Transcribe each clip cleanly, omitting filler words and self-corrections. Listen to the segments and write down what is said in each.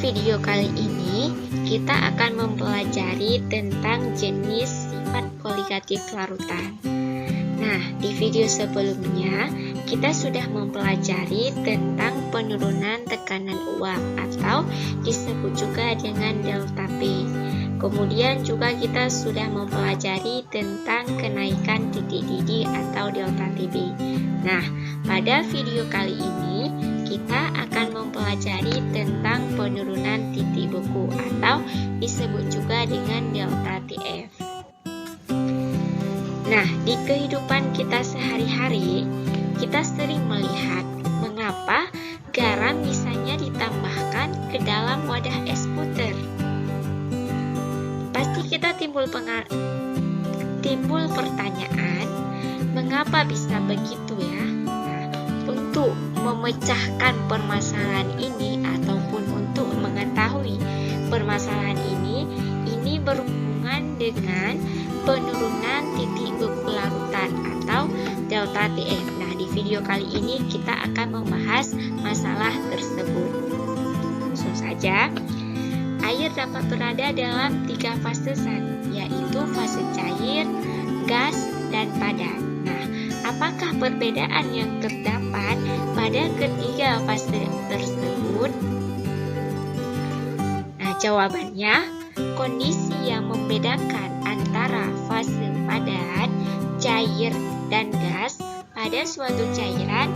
video kali ini, kita akan mempelajari tentang jenis sifat koligatif larutan. Nah, di video sebelumnya, kita sudah mempelajari tentang penurunan tekanan uap atau disebut juga dengan delta P. Kemudian juga kita sudah mempelajari tentang kenaikan titik didih atau delta TB. Nah, pada video kali ini, kita akan mempelajari tentang penurunan titik beku atau disebut juga dengan delta TF. Nah, di kehidupan kita sehari-hari, kita sering melihat mengapa garam misalnya ditambahkan ke dalam wadah es puter. Pasti kita timbul pertanyaan, mengapa bisa begitu ya? Nah, untuk memecahkan permasalahan ini ataupun untuk mengetahui permasalahan ini berhubungan dengan penurunan titik beku larutan atau delta TF. Nah, di video kali ini kita akan membahas masalah tersebut. Langsung saja, air dapat berada dalam 3 fase yaitu fase cair, gas, dan padat. Nah, apakah perbedaan yang terdapat pada ketiga fase tersebut? Nah, jawabannya, kondisi yang membedakan antara fase padat, cair, dan gas pada suatu cairan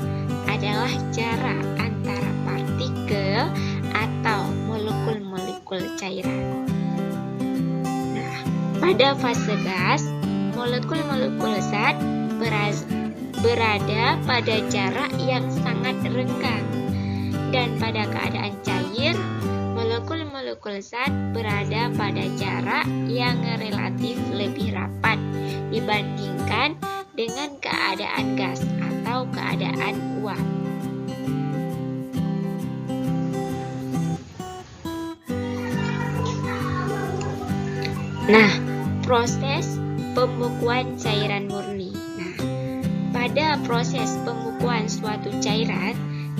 adalah jarak antara partikel atau molekul-molekul cairan. Nah, pada fase gas, molekul-molekul zat berada pada jarak yang sangat renggang, dan pada keadaan cair, molekul-molekul zat berada pada jarak yang relatif lebih rapat dibandingkan dengan keadaan gas atau keadaan uap. Nah, proses pembekuan cairan murni. Nah, pada proses pembekuan suatu cairan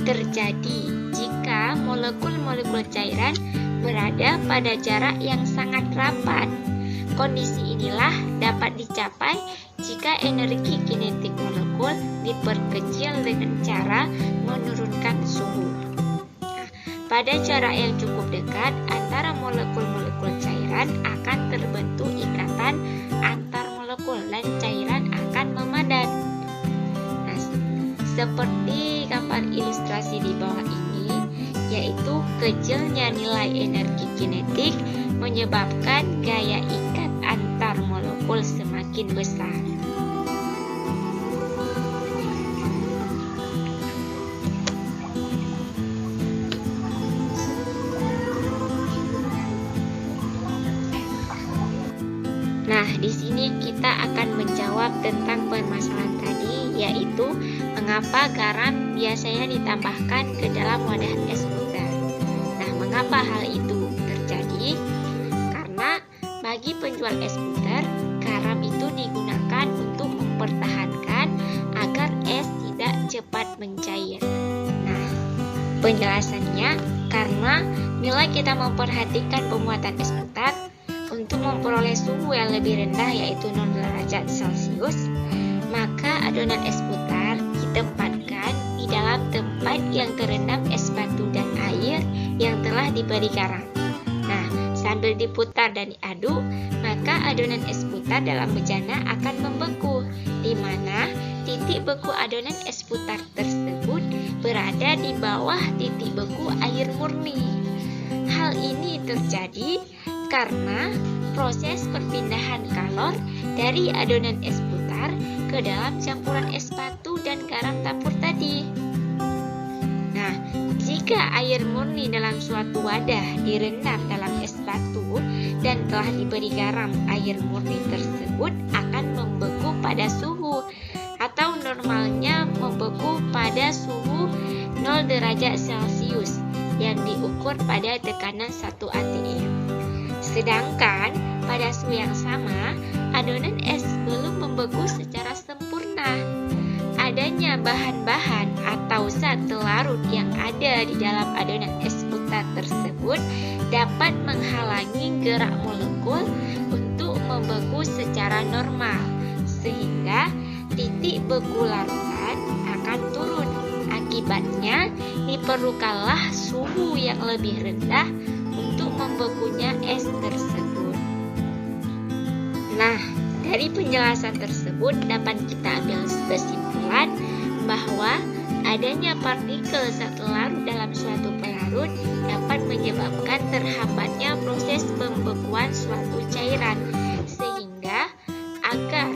terjadi jika molekul-molekul cairan berada pada jarak yang sangat rapat. Kondisi inilah dapat dicapai jika energi kinetik molekul diperkecil dengan cara menurunkan suhu. Nah, pada jarak yang cukup dekat antara molekul-molekul cairan akan terbentuk ikatan antar molekul dan cairan akan memadat. Nah, seperti gambar ilustrasi di bawah ini, yaitu kecilnya nilai energi kinetik menyebabkan gaya ikat antar molekul semakin besar. Nah, di sini kita akan menjawab tentang permasalahan tadi, yaitu mengapa garam biasanya ditambahkan ke dalam wadah es puter. Nah, mengapa hal itu terjadi? Karena bagi penjual es puter, garam itu digunakan untuk mempertahankan agar es tidak cepat mencair. Nah, penjelasannya karena bila kita memperhatikan pembuatan es puter, untuk memperoleh suhu yang lebih rendah yaitu 0 derajat Celcius, maka adonan es puter ditempatkan di dalam tempat yang terendam es batu dan air yang telah diberi garam. Nah, sambil diputar dan diaduk, maka adonan es puter dalam bejana akan membeku, di mana titik beku adonan es puter tersebut berada di bawah titik beku air murni. Hal ini terjadi karena proses perpindahan kalor dari adonan es puter ke dalam campuran es batu dan garam tapur tadi. Nah, jika air murni dalam suatu wadah direndam dalam es batu dan telah diberi garam, air murni tersebut akan membeku pada suhu atau normalnya membeku pada suhu 0 derajat Celcius yang diukur pada tekanan 1 atm. Sedangkan pada suhu yang sama, adonan es belum membeku secara sempurna. Adanya bahan-bahan atau zat telarut yang ada di dalam adonan es puter delta tersebut dapat menghalangi gerak molekul untuk membeku secara normal, sehingga titik beku larutan akan turun. Akibatnya, diperlukanlah suhu yang lebih rendah untuk membekunya es tersebut. Nah, dari penjelasan tersebut dapat kita ambil kesimpulan bahwa adanya partikel zat larut dalam suatu pelarut dapat menyebabkan terhambatnya proses pembekuan suatu cairan, sehingga agar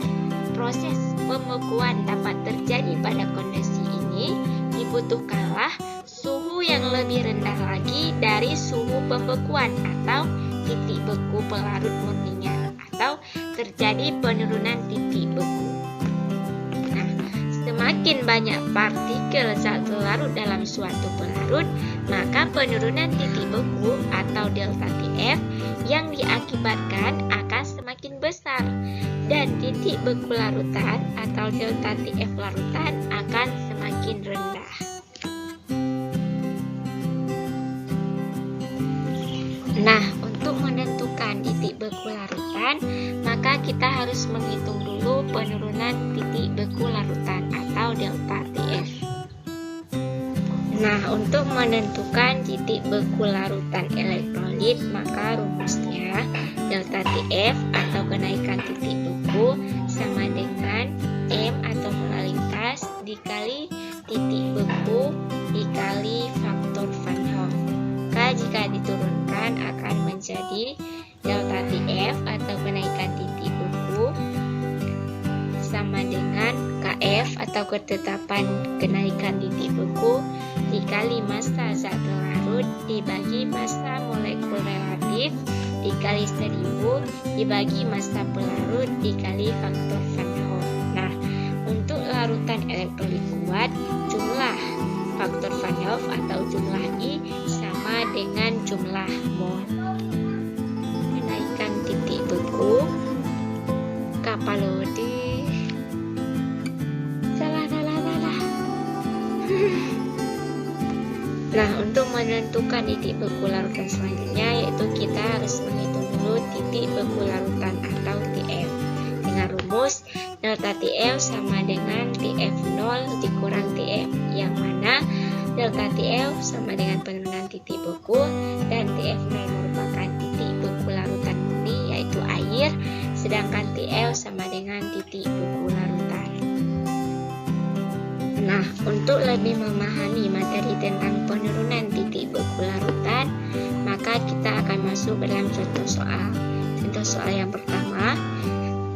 proses pembekuan dapat terjadi pada kondisi ini dibutuhkanlah suhu yang lebih rendah lagi dari suhu pembekuan atau titik beku pelarut murninya, atau terjadi penurunan titik beku. Nah, semakin banyak partikel zat larut dalam suatu pelarut, maka penurunan titik beku atau delta TF yang diakibatkan akan semakin besar, dan titik beku larutan atau delta TF larutan akan semakin rendah. Nah, untuk menentukan titik beku larutan, maka kita harus menghitung dulu penurunan titik beku larutan atau delta TF. Nah, untuk menentukan titik beku larutan elektrolit, maka rumusnya delta TF atau kenaikan titik beku sama dengan M atau molaritas dikali titik beku dikali faktor Van Hoff. Jika diturunkan akan menjadi delta TF atau kenaikan titik beku sama dengan KF atau ketetapan kenaikan titik beku dikali massa zat larut dibagi massa molekul relatif dikali 1000 dibagi massa pelarut dikali faktor Van Hoff. Nah, untuk larutan elektrolit kuat, jumlah faktor Van Hoff atau jumlah I sama dengan jumlah mol. Kenaikan titik beku kapalode salah. Nah, untuk menentukan titik beku larutan selanjutnya, yaitu kita harus menghitung dulu titik beku larutan atau TF dengan rumus delta TF sama dengan TF0 dikurang TF, yang mana delta TF sama dengan penurunan titik beku dan TF0 merupakan titik beku larutan murni yaitu air, sedangkan TF sama dengan titik beku larutan. Nah, untuk lebih memahami materi tentang penurunan titik beku larutan, maka kita akan masuk ke dalam contoh soal. Contoh soal yang pertama,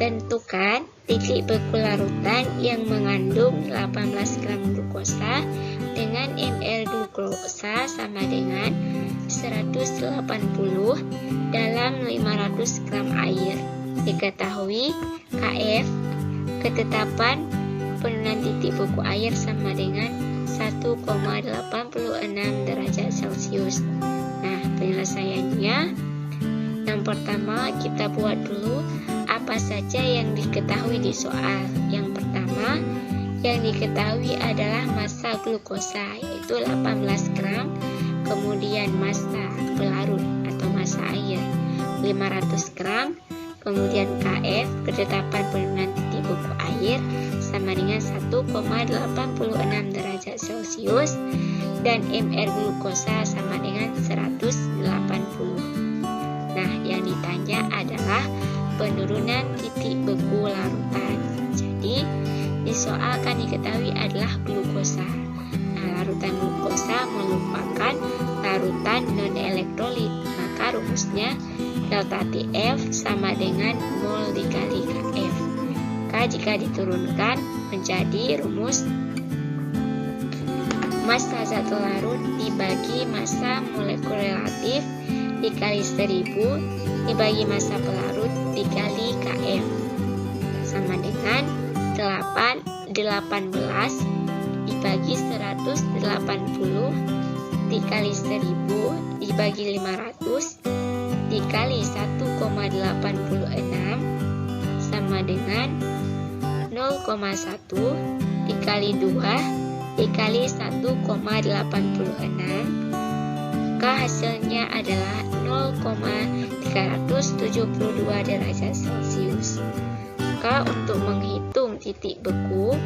tentukan titik beku larutan yang mengandung 18 gram glukosa dengan ml glukosa sama dengan 180 dalam 500 gram air. Diketahui KF, ketetapan penurunan titik beku air sama dengan 1,86 derajat Celcius. Nah, penyelesaiannya yang pertama kita buat dulu apa saja yang diketahui di soal. Yang pertama, yang diketahui adalah massa glukosa yaitu 18 gram, kemudian massa pelarut atau massa air 500 gram, kemudian KF ketetapan penurunan titik beku air sama dengan 1,86 derajat Celcius, dan ml glukosa sama dengan 180. Nah, yang ditanya adalah penurunan titik beku larutan. Jadi, di soal akan diketahui adalah glukosa. Nah, larutan glukosa merupakan larutan non-elektrolit. Maka rumusnya delta TF sama dengan mol dikali KF. Jika diturunkan menjadi rumus massa zat larut dibagi massa molekul relatif dikali 1000 dibagi massa pelarut dikali KF sama dengan 18 dibagi 180 dikali 1000 dibagi 500 dikali 1,86 sama dengan 0,1 dikali 2 dikali 1,86 maka hasilnya adalah 0,372 derajat Celcius. Maka untuk menghitung titik beku,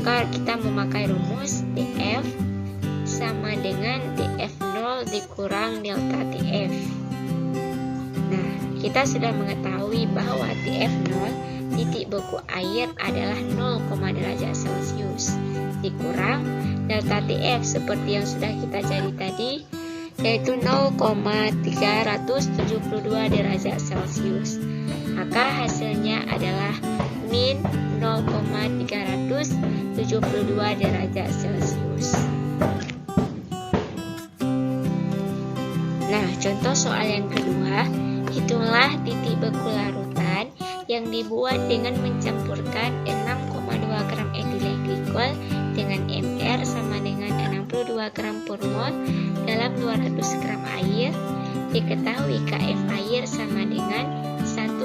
kita memakai rumus TF sama dengan TF0 dikurang delta TF. Nah, kita sudah mengetahui bahwa TF0 titik beku air adalah 0, derajat Celcius dikurang delta TF seperti yang sudah kita cari tadi, yaitu 0,372 derajat Celcius. Maka hasilnya adalah min 0,372 derajat Celcius. Nah, contoh soal yang kedua, hitunglah titik beku larutan yang dibuat dengan mencampurkan 6,2 gram etilen glikol dengan Mr sama dengan 62 gram per mol dalam 200 gram air. Diketahui KF air sama dengan 1,86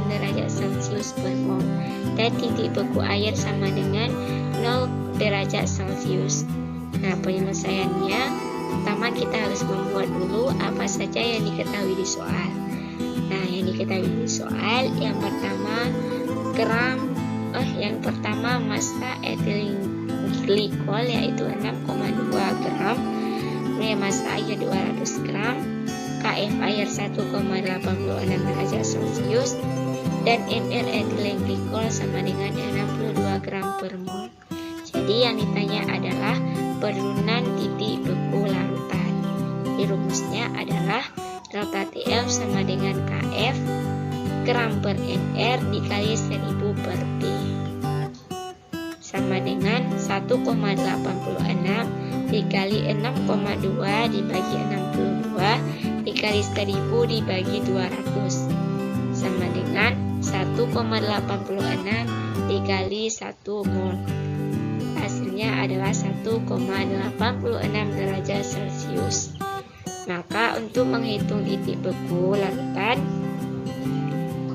derajat Celcius per mol dan titik beku air sama dengan 0 derajat Celcius. Nah, penyelesaiannya, pertama kita harus membuat dulu apa saja yang diketahui di soal. Nah, yang diketahui di soal yang pertama massa etilen glikol yaitu 6,2 gram, kemudian massa air 200 gram, KF air 1,86 derajat Celcius, dan Mr etilen glikol sama dengan 62 gram per mol. Jadi yang ditanya adalah penurunan titik beku larutan. Di rumusnya adalah delta TF sama dengan KF gram per Mr dikali 1000 per P sama dengan 1,86 dikali 6,2 dibagi 62 dikali 1000 dibagi 200 sama dengan 1,86 dikali 1 mol. Hasilnya adalah 1,86 derajat Celcius. Maka untuk menghitung titik beku larutan,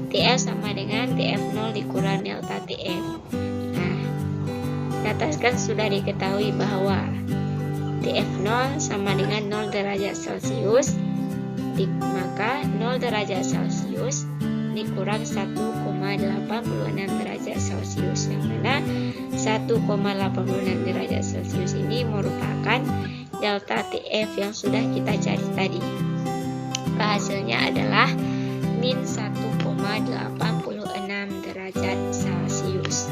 TF sama dengan TF0 dikurang delta TF. Nah, di atas kan sudah diketahui bahwa TF0 sama dengan 0 derajat Celcius, maka 0 derajat Celcius dikurang 1,86 derajat Celcius, yang mana 1,86 derajat Celcius ini merupakan delta TF yang sudah kita cari tadi. Hasilnya adalah min 1,86 derajat Celcius.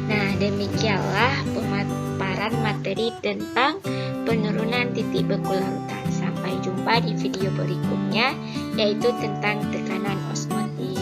Nah, demikianlah pemaparan materi tentang penurunan titik beku larutan. Sampai jumpa di video berikutnya, yaitu tentang tekanan osmotik.